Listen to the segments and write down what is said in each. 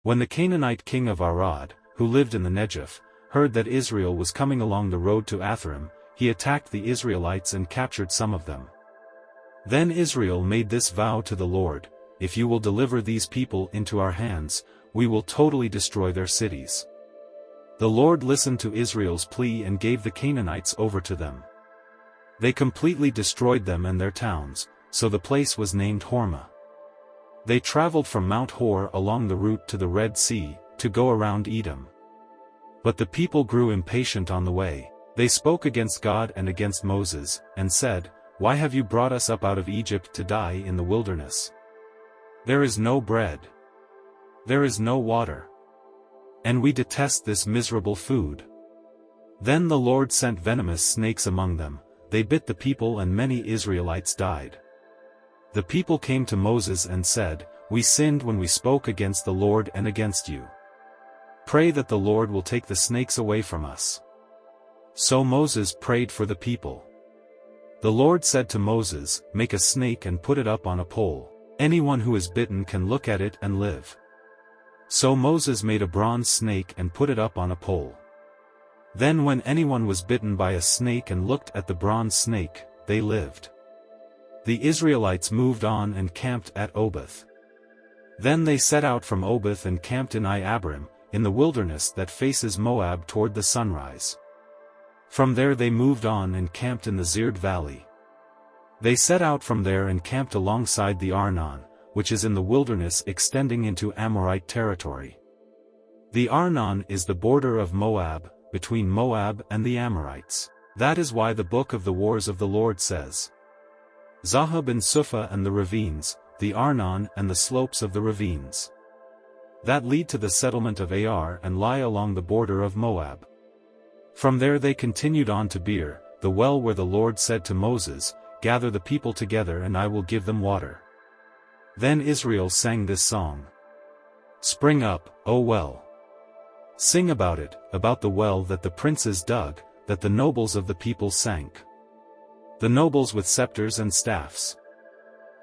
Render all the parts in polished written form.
When the Canaanite king of Arad, who lived in the Negev, heard that Israel was coming along the road to Atharim, he attacked the Israelites and captured some of them. Then Israel made this vow to the Lord: "If you will deliver these people into our hands, we will totally destroy their cities." The Lord listened to Israel's plea and gave the Canaanites over to them. They completely destroyed them and their towns, so the place was named Hormah. They traveled from Mount Hor along the route to the Red Sea, to go around Edom. But the people grew impatient on the way. They spoke against God and against Moses, and said, "Why have you brought us up out of Egypt to die in the wilderness? There is no bread. There is no water. And we detest this miserable food." Then the Lord sent venomous snakes among them. They bit the people and many Israelites died. The people came to Moses and said, "We sinned when we spoke against the Lord and against you. Pray that the Lord will take the snakes away from us." So Moses prayed for the people. The Lord said to Moses, "Make a snake and put it up on a pole. Anyone who is bitten can look at it and live." So Moses made a bronze snake and put it up on a pole. Then when anyone was bitten by a snake and looked at the bronze snake, they lived. The Israelites moved on and camped at Oboth. Then they set out from Oboth and camped in Iabrim, in the wilderness that faces Moab toward the sunrise. From there they moved on and camped in the Zered Valley. They set out from there and camped alongside the Arnon, which is in the wilderness extending into Amorite territory. The Arnon is the border of Moab, between Moab and the Amorites. That is why the book of the wars of the Lord says, "Zahab and Suphah and the ravines, the Arnon and the slopes of the ravines, that lead to the settlement of Ar and lie along the border of Moab." From there they continued on to Beer, the well where the Lord said to Moses, "Gather the people together and I will give them water." Then Israel sang this song: "Spring up, O well! Sing about it, about the well that the princes dug, that the nobles of the people sank. The nobles with scepters and staffs."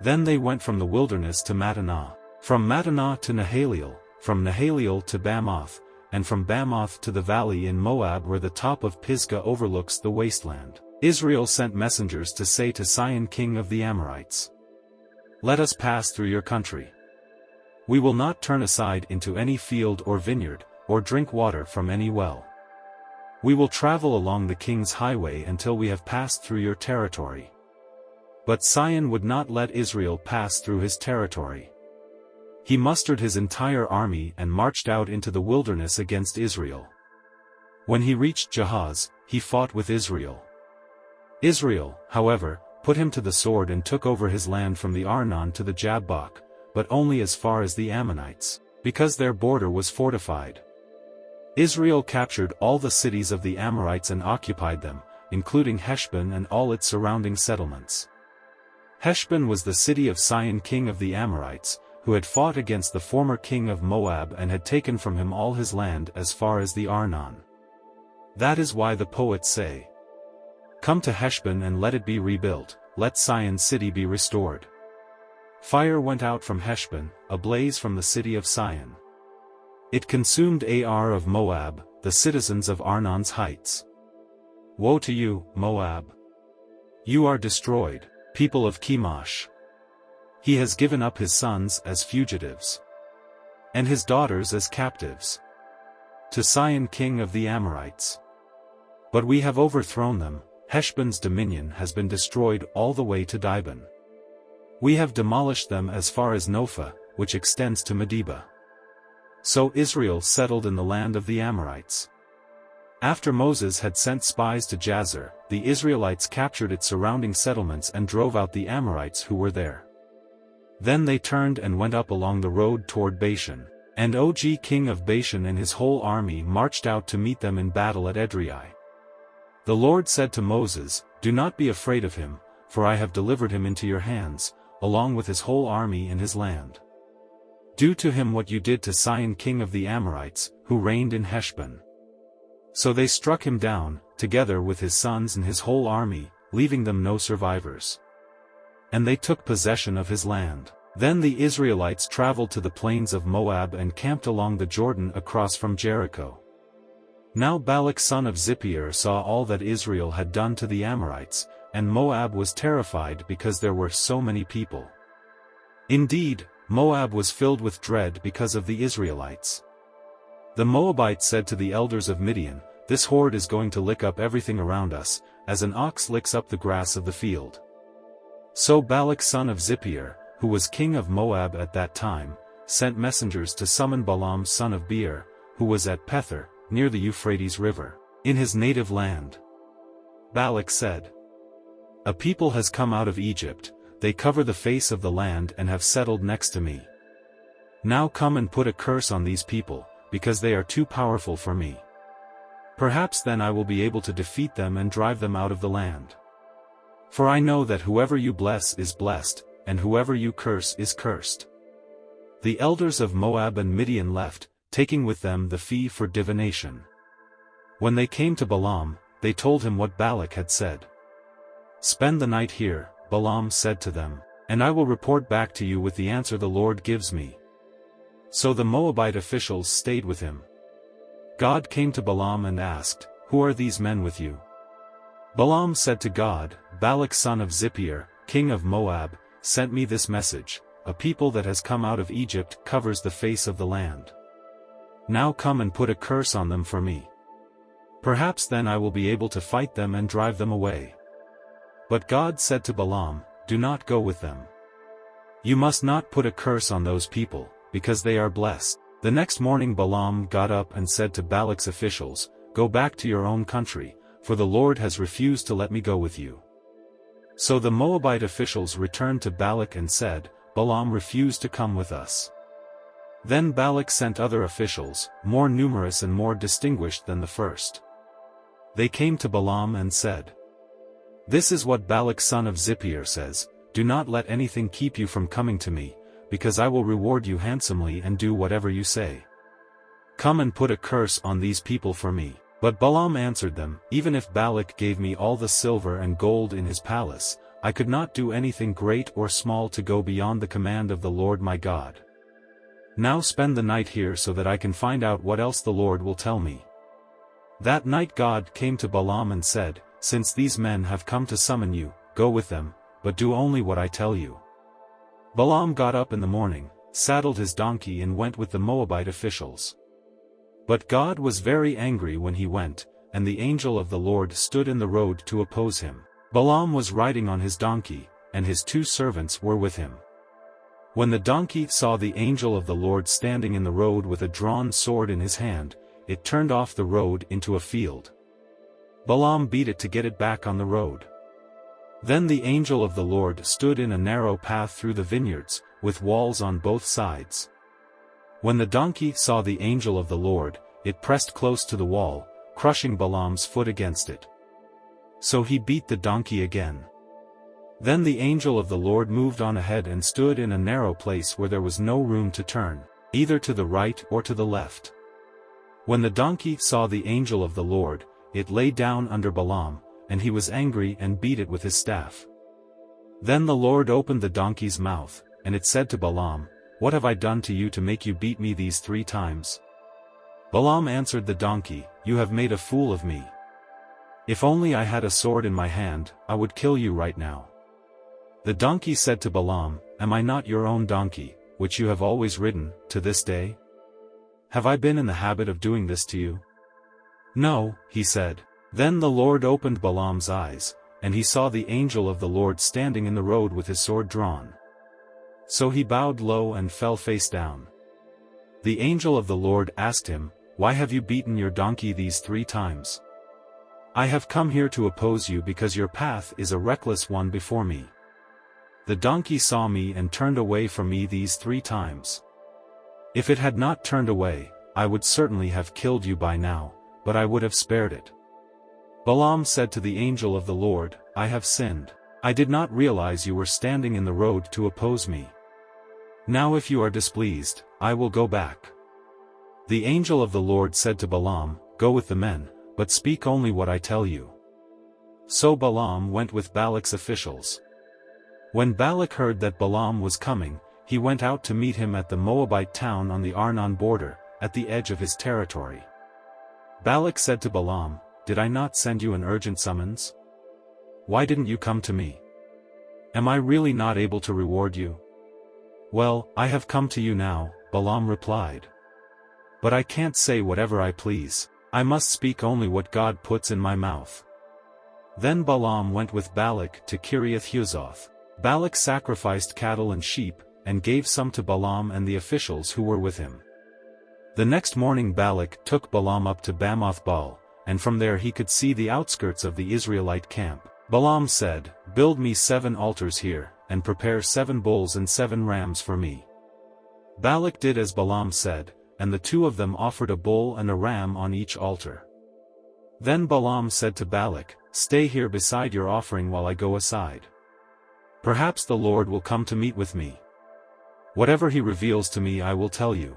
Then they went from the wilderness to Mattanah, from Mattanah to Nahaliel, from Nahaliel to Bamoth, and from Bamoth to the valley in Moab where the top of Pisgah overlooks the wasteland. Israel sent messengers to say to Sihon king of the Amorites, "Let us pass through your country. We will not turn aside into any field or vineyard, or drink water from any well. We will travel along the king's highway until we have passed through your territory." But Sihon would not let Israel pass through his territory. He mustered his entire army and marched out into the wilderness against Israel. When he reached Jahaz, he fought with Israel. Israel, however, put him to the sword and took over his land from the Arnon to the Jabbok, but only as far as the Ammonites, because their border was fortified. Israel captured all the cities of the Amorites and occupied them, including Heshbon and all its surrounding settlements. Heshbon was the city of Sihon king of the Amorites, who had fought against the former king of Moab and had taken from him all his land as far as the Arnon. That is why the poets say, "Come to Heshbon and let it be rebuilt, let Sihon's city be restored." Fire went out from Heshbon, a blaze from the city of Sihon. It consumed Ar of Moab, the citizens of Arnon's heights. Woe to you, Moab! You are destroyed, people of Chemosh. He has given up his sons as fugitives, and his daughters as captives, to Sihon king of the Amorites. But we have overthrown them. Heshbon's dominion has been destroyed all the way to Dibon. We have demolished them as far as Nophah, which extends to Medeba. So Israel settled in the land of the Amorites. After Moses had sent spies to Jazer, the Israelites captured its surrounding settlements and drove out the Amorites who were there. Then they turned and went up along the road toward Bashan, and Og king of Bashan and his whole army marched out to meet them in battle at Edrei. The Lord said to Moses, "Do not be afraid of him, for I have delivered him into your hands, along with his whole army and his land. Do to him what you did to Sihon king of the Amorites, who reigned in Heshbon." So they struck him down, together with his sons and his whole army, leaving them no survivors. And they took possession of his land. Then the Israelites traveled to the plains of Moab and camped along the Jordan across from Jericho. Now Balak son of Zippor saw all that Israel had done to the Amorites, and Moab was terrified because there were so many people. Indeed, Moab was filled with dread because of the Israelites. The Moabites said to the elders of Midian, "This horde is going to lick up everything around us, as an ox licks up the grass of the field." So Balak son of Zippor, who was king of Moab at that time, sent messengers to summon Balaam son of Beor, who was at Pethor, near the Euphrates River, in his native land. Balak said, "A people has come out of Egypt, they cover the face of the land and have settled next to me. Now come and put a curse on these people, because they are too powerful for me. Perhaps then I will be able to defeat them and drive them out of the land. For I know that whoever you bless is blessed, and whoever you curse is cursed." The elders of Moab and Midian left, taking with them the fee for divination. When they came to Balaam, they told him what Balak had said. "Spend the night here," Balaam said to them, "and I will report back to you with the answer the Lord gives me." So the Moabite officials stayed with him. God came to Balaam and asked, "Who are these men with you?" Balaam said to God, "Balak son of Zippor, king of Moab, sent me this message, a people that has come out of Egypt covers the face of the land. Now come and put a curse on them for me. Perhaps then I will be able to fight them and drive them away." But God said to Balaam, "Do not go with them. You must not put a curse on those people, because they are blessed." The next morning Balaam got up and said to Balak's officials, "Go back to your own country, for the Lord has refused to let me go with you." So the Moabite officials returned to Balak and said, "Balaam refused to come with us." Then Balak sent other officials, more numerous and more distinguished than the first. They came to Balaam and said, "This is what Balak son of Zippor says, do not let anything keep you from coming to me, because I will reward you handsomely and do whatever you say. Come and put a curse on these people for me." But Balaam answered them, "Even if Balak gave me all the silver and gold in his palace, I could not do anything great or small to go beyond the command of the Lord my God. Now spend the night here so that I can find out what else the Lord will tell me." That night God came to Balaam and said, "Since these men have come to summon you, go with them, but do only what I tell you." Balaam got up in the morning, saddled his donkey and went with the Moabite officials. But God was very angry when he went, and the angel of the Lord stood in the road to oppose him. Balaam was riding on his donkey, and his 2 servants were with him. When the donkey saw the angel of the Lord standing in the road with a drawn sword in his hand, it turned off the road into a field. Balaam beat it to get it back on the road. Then the angel of the Lord stood in a narrow path through the vineyards, with walls on both sides. When the donkey saw the angel of the Lord, it pressed close to the wall, crushing Balaam's foot against it. So he beat the donkey again. Then the angel of the Lord moved on ahead and stood in a narrow place where there was no room to turn, either to the right or to the left. When the donkey saw the angel of the Lord, it lay down under Balaam, and he was angry and beat it with his staff. Then the Lord opened the donkey's mouth, and it said to Balaam, "What have I done to you to make you beat me these 3 times?" Balaam answered the donkey, "You have made a fool of me. If only I had a sword in my hand, I would kill you right now." The donkey said to Balaam, "Am I not your own donkey, which you have always ridden, to this day? Have I been in the habit of doing this to you?" "No," he said. Then the Lord opened Balaam's eyes, and he saw the angel of the Lord standing in the road with his sword drawn. So he bowed low and fell face down. The angel of the Lord asked him, "Why have you beaten your donkey these 3 times?" "I have come here to oppose you because your path is a reckless one before me. The donkey saw me and turned away from me these 3 times. If it had not turned away, I would certainly have killed you by now, but I would have spared it." Balaam said to the angel of the Lord, "I have sinned. I did not realize you were standing in the road to oppose me. Now if you are displeased, I will go back." The angel of the Lord said to Balaam, "Go with the men, but speak only what I tell you." So Balaam went with Balak's officials. When Balak heard that Balaam was coming, he went out to meet him at the Moabite town on the Arnon border, at the edge of his territory. Balak said to Balaam, "Did I not send you an urgent summons? Why didn't you come to me? Am I really not able to reward you?" "Well, I have come to you now," Balaam replied. "But I can't say whatever I please. I must speak only what God puts in my mouth." Then Balaam went with Balak to Kiriath-Huzoth. Balak sacrificed cattle and sheep, and gave some to Balaam and the officials who were with him. The next morning Balak took Balaam up to Bamoth-Baal, and from there he could see the outskirts of the Israelite camp. Balaam said, "Build me 7 altars here, and prepare 7 bulls and 7 rams for me." Balak did as Balaam said, and the 2 of them offered a bull and a ram on each altar. Then Balaam said to Balak, "Stay here beside your offering while I go aside. Perhaps the Lord will come to meet with me. Whatever he reveals to me I will tell you."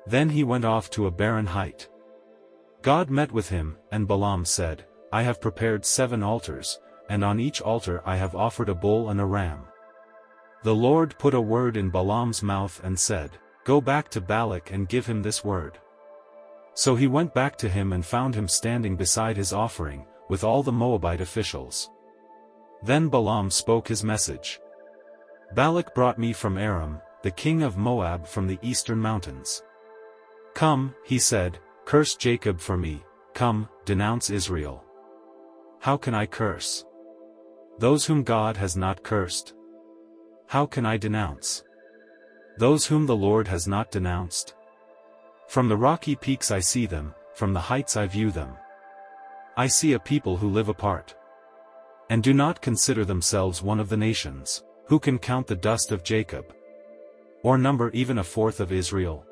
Then he went off to a barren height. God met with him, and Balaam said, "I have prepared 7 altars, and on each altar I have offered a bull and a ram." The Lord put a word in Balaam's mouth and said, "Go back to Balak and give him this word." So he went back to him and found him standing beside his offering, with all the Moabite officials. Then Balaam spoke his message. "Balak brought me from Aram, the king of Moab from the eastern mountains. Come," he said, "curse Jacob for me, come, denounce Israel." How can I curse those whom God has not cursed? How can I denounce those whom the Lord has not denounced? From the rocky peaks I see them, from the heights I view them. I see a people who live apart, and do not consider themselves one of the nations. Who can count the dust of Jacob, or number even a fourth of Israel?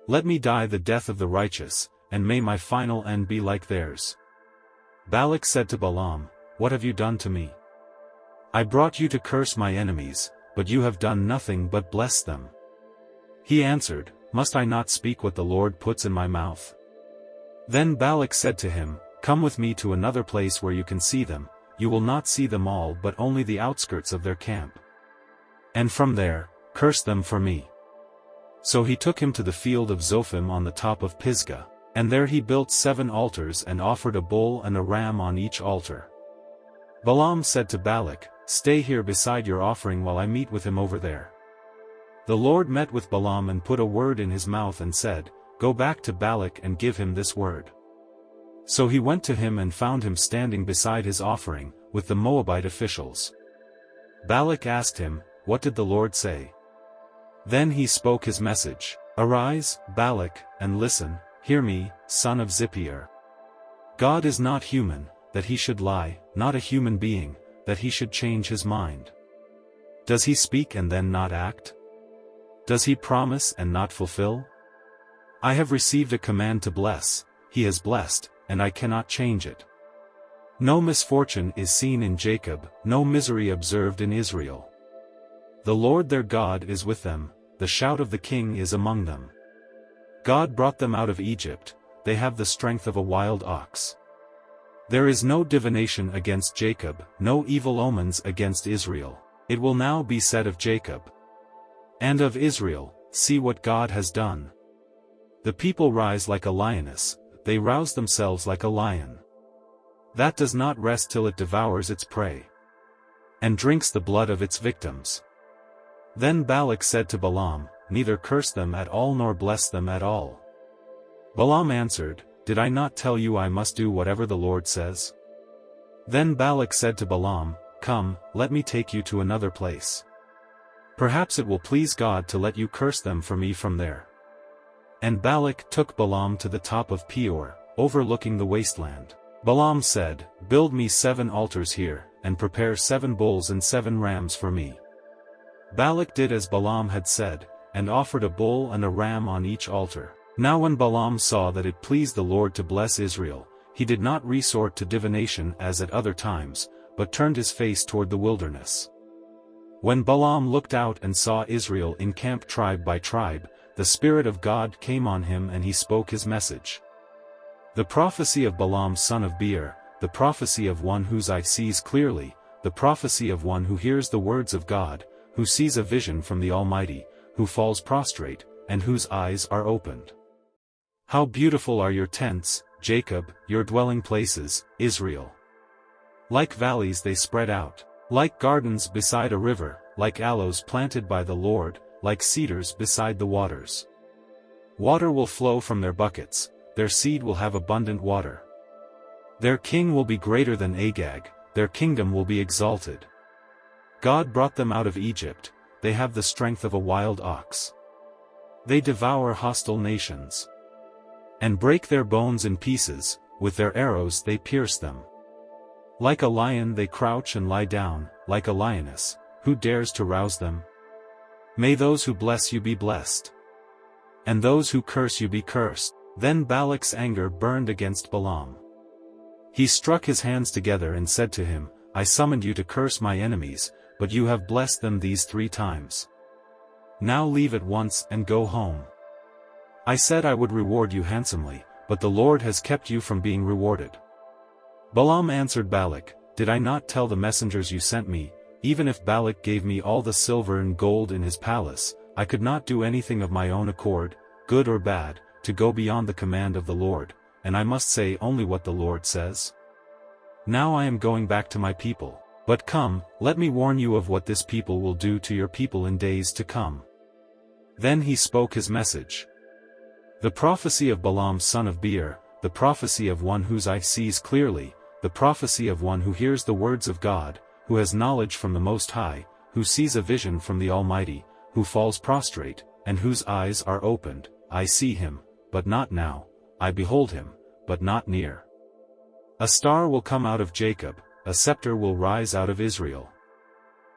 Let me die the death of the righteous, and may my final end be like theirs. Balak said to Balaam, "What have you done to me? I brought you to curse my enemies, but you have done nothing but bless them." He answered, "Must I not speak what the Lord puts in my mouth?" Then Balak said to him, "Come with me to another place where you can see them. You will not see them all but only the outskirts of their camp. And from there, curse them for me." So he took him to the field of Zophim on the top of Pisgah, and there he built 7 altars and offered a bull and a ram on each altar. Balaam said to Balak, "Stay here beside your offering while I meet with him over there." The Lord met with Balaam and put a word in his mouth and said, "Go back to Balak and give him this word." So he went to him and found him standing beside his offering, with the Moabite officials. Balak asked him, "What did the Lord say?" Then he spoke his message, "Arise, Balak, and listen, hear me, son of Zippeor. God is not human, that he should lie, not a human being, that he should change his mind. Does he speak and then not act? Does he promise and not fulfill? I have received a command to bless, he has blessed, and I cannot change it. No misfortune is seen in Jacob, no misery observed in Israel. The Lord their God is with them, the shout of the king is among them. God brought them out of Egypt, they have the strength of a wild ox. There is no divination against Jacob, no evil omens against Israel. It will now be said of Jacob and of Israel, see what God has done. The people rise like a lioness, they rouse themselves like a lion. That does not rest till it devours its prey, and drinks the blood of its victims. Then Balak said to Balaam, "Neither curse them at all nor bless them at all." Balaam answered, "Did I not tell you I must do whatever the Lord says?" Then Balak said to Balaam, "Come, let me take you to another place. Perhaps it will please God to let you curse them for me from there." And Balak took Balaam to the top of Peor, overlooking the wasteland. Balaam said, "Build me 7 altars here, and prepare 7 bulls and 7 rams for me." Balak did as Balaam had said, and offered a bull and a ram on each altar. Now when Balaam saw that it pleased the Lord to bless Israel, he did not resort to divination as at other times, but turned his face toward the wilderness. When Balaam looked out and saw Israel encamped tribe by tribe, the Spirit of God came on him and he spoke his message. The prophecy of Balaam son of Beor, the prophecy of one whose eye sees clearly, the prophecy of one who hears the words of God, who sees a vision from the Almighty, who falls prostrate, and whose eyes are opened. How beautiful are your tents, Jacob, your dwelling places, Israel! Like valleys they spread out, like gardens beside a river, like aloes planted by the Lord, like cedars beside the waters. Water will flow from their buckets, their seed will have abundant water. Their king will be greater than Agag, their kingdom will be exalted. God brought them out of Egypt, they have the strength of a wild ox. They devour hostile nations, and break their bones in pieces, with their arrows they pierce them. Like a lion they crouch and lie down, like a lioness, who dares to rouse them? May those who bless you be blessed, and those who curse you be cursed. Then Balak's anger burned against Balaam. He struck his hands together and said to him, I summoned you to curse my enemies, but you have blessed them these 3 times. Now leave at once and go home. I said I would reward you handsomely, but the Lord has kept you from being rewarded. Balaam answered Balak, Did I not tell the messengers you sent me, even if Balak gave me all the silver and gold in his palace, I could not do anything of my own accord, good or bad, to go beyond the command of the Lord, and I must say only what the Lord says? Now I am going back to my people, but come, let me warn you of what this people will do to your people in days to come. Then he spoke his message. The prophecy of Balaam son of Beor, the prophecy of one whose eye sees clearly, the prophecy of one who hears the words of God, who has knowledge from the Most High, who sees a vision from the Almighty, who falls prostrate, and whose eyes are opened. I see him, but not now, I behold him, but not near. A star will come out of Jacob, a scepter will rise out of Israel.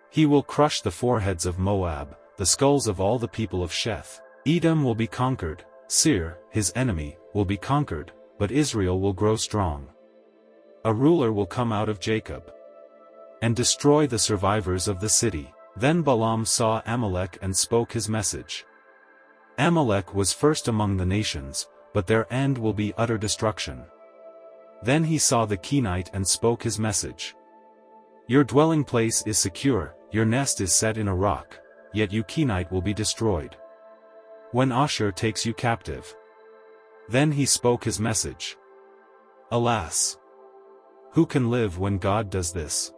He will crush the foreheads of Moab, the skulls of all the people of Sheth. Edom will be conquered, Seir, his enemy, will be conquered, but Israel will grow strong. A ruler will come out of Jacob, and destroy the survivors of the city. Then Balaam saw Amalek and spoke his message. Amalek was first among the nations, but their end will be utter destruction. Then he saw the Canaanite and spoke his message. Your dwelling place is secure, your nest is set in a rock, yet you Canaanite will be destroyed when Ashur takes you captive. Then he spoke his message. Alas! Who can live when God does this?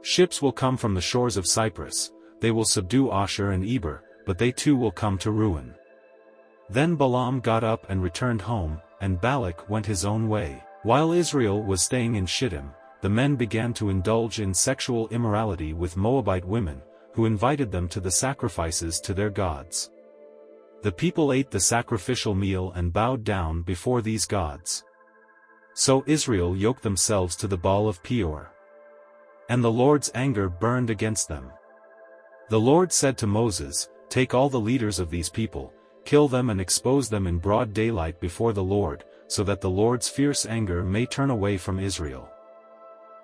Ships will come from the shores of Cyprus, they will subdue Ashur and Eber, but they too will come to ruin. Then Balaam got up and returned home, and Balak went his own way. While Israel was staying in Shittim, the men began to indulge in sexual immorality with Moabite women, who invited them to the sacrifices to their gods. The people ate the sacrificial meal and bowed down before these gods. So Israel yoked themselves to the Baal-Peor. And the Lord's anger burned against them. The Lord said to Moses, Take all the leaders of these people, kill them and expose them in broad daylight before the Lord, so that the Lord's fierce anger may turn away from Israel.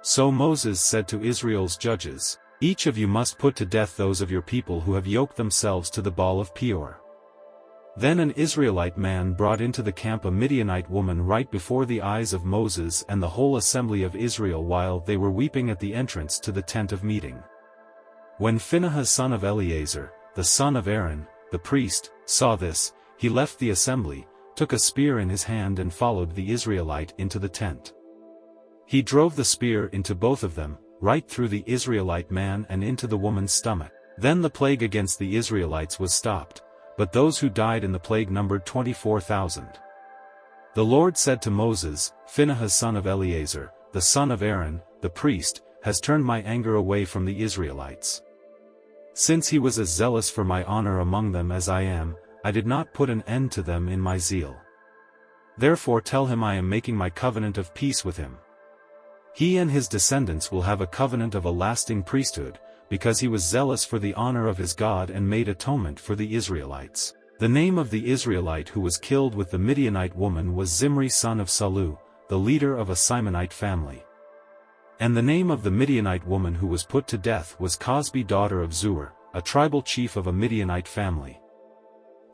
So Moses said to Israel's judges, Each of you must put to death those of your people who have yoked themselves to the Baal-Peor. Then an Israelite man brought into the camp a Midianite woman right before the eyes of Moses and the whole assembly of Israel while they were weeping at the entrance to the tent of meeting. When Phinehas son of Eleazar, the son of Aaron, the priest, saw this, he left the assembly, took a spear in his hand and followed the Israelite into the tent. He drove the spear into both of them, right through the Israelite man and into the woman's stomach. Then the plague against the Israelites was stopped, but those who died in the plague numbered 24,000. The Lord said to Moses, Phinehas son of Eleazar, the son of Aaron, the priest, has turned my anger away from the Israelites. Since he was as zealous for my honor among them as I am, I did not put an end to them in my zeal. Therefore tell him I am making my covenant of peace with him. He and his descendants will have a covenant of a lasting priesthood, because he was zealous for the honor of his God and made atonement for the Israelites. The name of the Israelite who was killed with the Midianite woman was Zimri son of Salu, the leader of a Simonite family. And the name of the Midianite woman who was put to death was Cosbi daughter of Zur, a tribal chief of a Midianite family.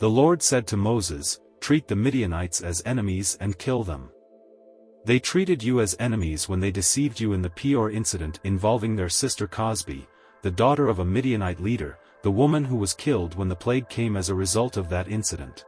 The Lord said to Moses, Treat the Midianites as enemies and kill them. They treated you as enemies when they deceived you in the Peor incident involving their sister Cosbi, the daughter of a Midianite leader, the woman who was killed when the plague came as a result of that incident.